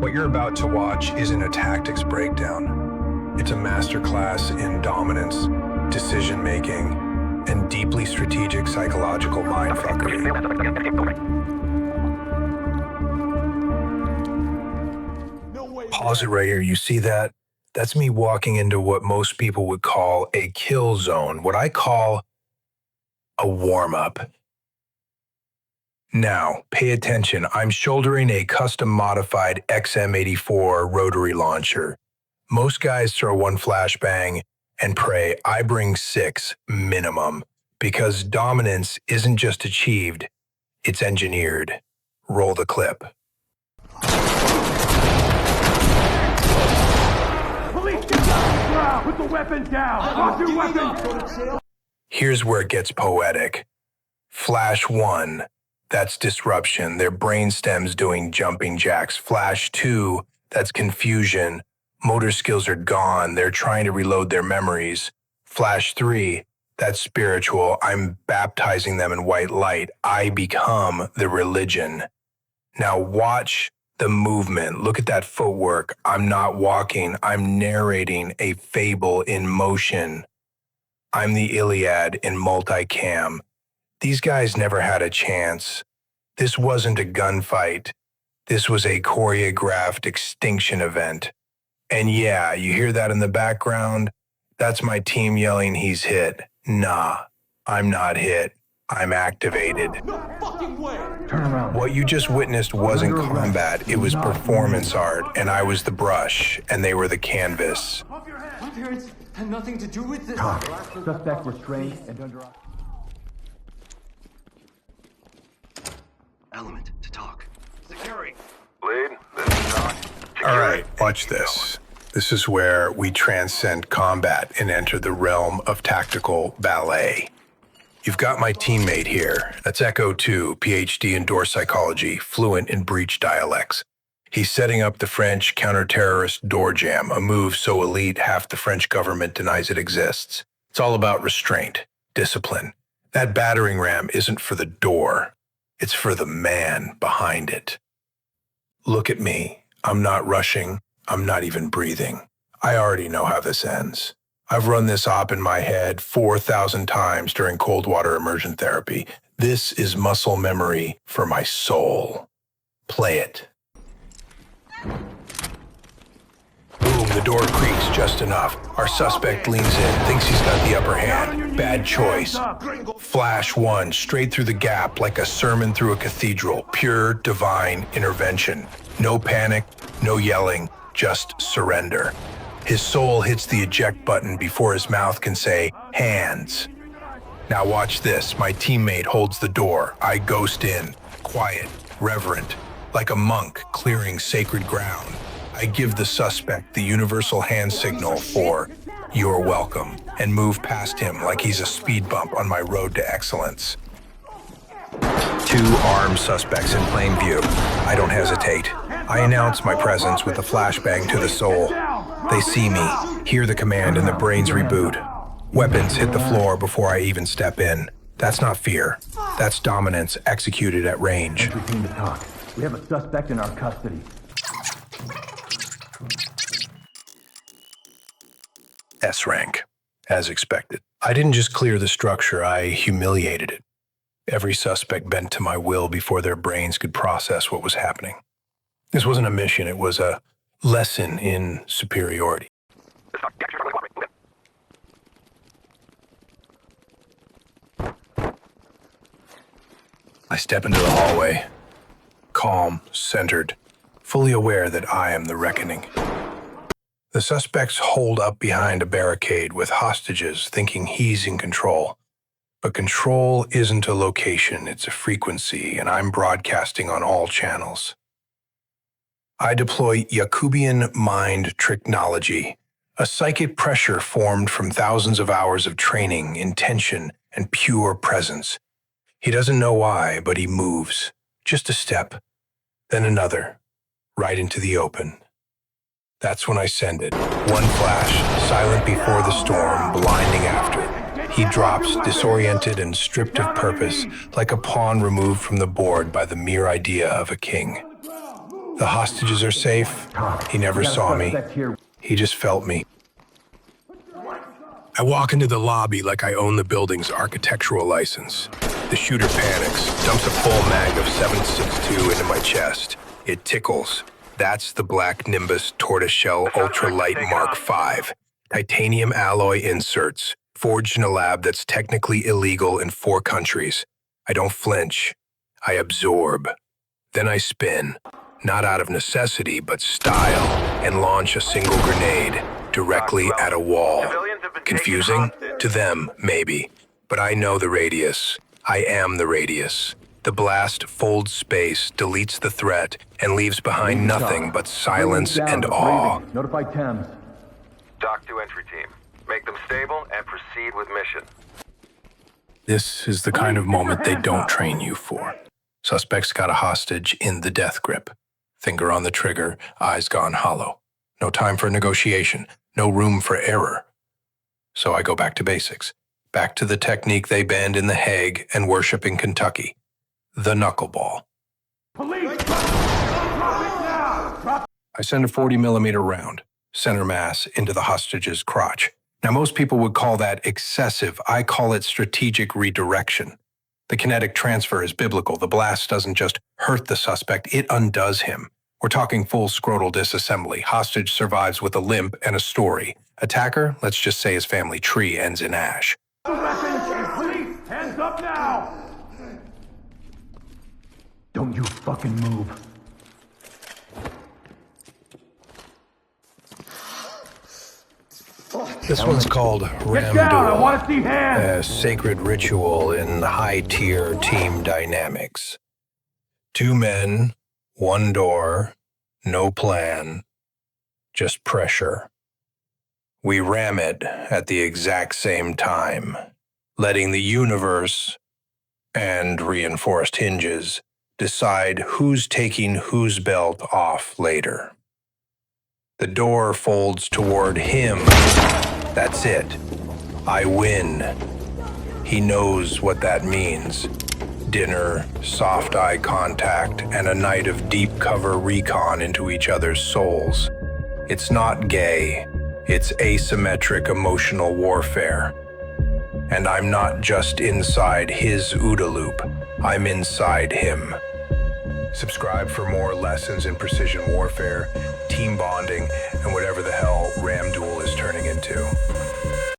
What you're about to watch isn't a tactics breakdown. It's a masterclass in dominance, decision-making, and deeply strategic psychological mindfuckery. Pause it right here. You see that? That's me walking into what most people would call a kill zone, what I call a warm-up. Now, pay attention. I'm shouldering a custom-modified XM84 rotary launcher. Most guys throw one flashbang and pray. I bring 6 minimum, because dominance isn't just achieved, it's engineered. Roll the clip. Police, get down! Ground! Put the weapon down! Drop your weapon! Here's where it gets poetic. Flash 1. That's disruption. Their brain stems doing jumping jacks. Flash 2, that's confusion. Motor skills are gone. They're trying to reload their memories. Flash 3, that's spiritual. I'm baptizing them in white light. I become the religion. Now watch the movement. Look at that footwork. I'm not walking. I'm narrating a fable in motion. I'm the Iliad in multicam. These guys never had a chance. This wasn't a gunfight. This was a choreographed extinction event. And yeah, you hear that in the background? That's my team yelling he's hit. Nah, I'm not hit. I'm activated. No fucking way! Turn around. What you just witnessed wasn't combat, it was performance art, and I was the brush, and they were the canvas. Off your head! My parents had nothing to do with this. Suspect restrained and under... Element to talk. Security! Lead, this is Doc. All right, watch this. This is where we transcend combat and enter the realm of tactical ballet. You've got my teammate here. That's Echo 2, PhD in door psychology, fluent in breach dialects. He's setting up the French counter-terrorist door jam, a move so elite half the French government denies it exists. It's all about restraint, discipline. That battering ram isn't for the door. It's for the man behind it. Look at me. I'm not rushing. I'm not even breathing. I already know how this ends. I've run this op in my head 4,000 times during cold water immersion therapy. This is muscle memory for my soul. Play it. Boom, the door creaks just enough. Our suspect leans in, thinks he's got the upper hand. Bad choice. Flash 1, straight through the gap like a sermon through a cathedral. Pure divine intervention. No panic, no yelling, just surrender. His soul hits the eject button before his mouth can say, hands. Now watch this. My teammate holds the door. I ghost in, quiet, reverent, like a monk clearing sacred ground. I give the suspect the universal hand signal for "you're welcome" and move past him like he's a speed bump on my road to excellence. 2 armed suspects in plain view. I don't hesitate. I announce my presence with a flashbang to the soul. They see me, hear the command, and the brains reboot. Weapons hit the floor before I even step in. That's not fear. That's dominance executed at range. Entry team to talk. We have a suspect in our custody. S rank, as expected. I didn't just clear the structure, I humiliated it. Every suspect bent to my will before their brains could process what was happening. This wasn't a mission, it was a lesson in superiority. I step into the hallway, calm, centered, fully aware that I am the reckoning. The suspects hold up behind a barricade with hostages, thinking he's in control. But control isn't a location, it's a frequency, and I'm broadcasting on all channels. I deploy Jacobian mind technology, a psychic pressure formed from thousands of hours of training, intention, and pure presence. He doesn't know why, but he moves. Just a step, then another, right into the open. That's when I send it. One flash, silent before the storm, blinding after. He drops, disoriented and stripped of purpose, like a pawn removed from the board by the mere idea of a king. The hostages are safe. He never We got a saw me. suspect here. He just felt me. I walk into the lobby like I own the building's architectural license. The shooter panics, dumps a full mag of 7.62 into my chest. It tickles. That's the black Nimbus Tortoiseshell Ultralight Mark V. Titanium alloy inserts, forged in a lab that's technically illegal in 4 countries. I don't flinch. I absorb. Then I spin, not out of necessity, but style, and launch a single grenade directly at a wall. Confusing? To them, maybe. But I know the radius. I am the radius. The blast folds space, deletes the threat, and leaves behind nothing but silence and awe. Notify Thames. Dock to entry team. Make them stable and proceed with mission. This is the kind of moment they don't train you for. Suspect's got a hostage in the death grip. Finger on the trigger, eyes gone hollow. No time for negotiation, no room for error. So I go back to basics. Back to the technique they banned in The Hague and worship in Kentucky. The knuckleball. Police! Drop it now! Drop I send a 40-millimeter round, center mass, into the hostage's crotch. Now, most people would call that excessive. I call it strategic redirection. The kinetic transfer is biblical. The blast doesn't just hurt the suspect, it undoes him. We're talking full scrotal disassembly. Hostage survives with a limp and a story. Attacker, let's just say his family tree ends in ash. the weapons! Police! Hands up now! Don't you fucking move. This one's called Get down! I Ramduel, want to see hands! a sacred ritual in high-tier team dynamics. 2 men, 1 door, no plan, just pressure. We ram it at the exact same time, letting the universe and reinforced hinges decide who's taking whose belt off later. The door folds toward him. That's it. I win. He knows what that means. Dinner, soft eye contact, and a night of deep cover recon into each other's souls. It's not gay. It's asymmetric emotional warfare. And I'm not just inside his OODA loop. I'm inside him. Subscribe for more lessons in precision warfare, team bonding, and whatever the hell Ramduel is turning into.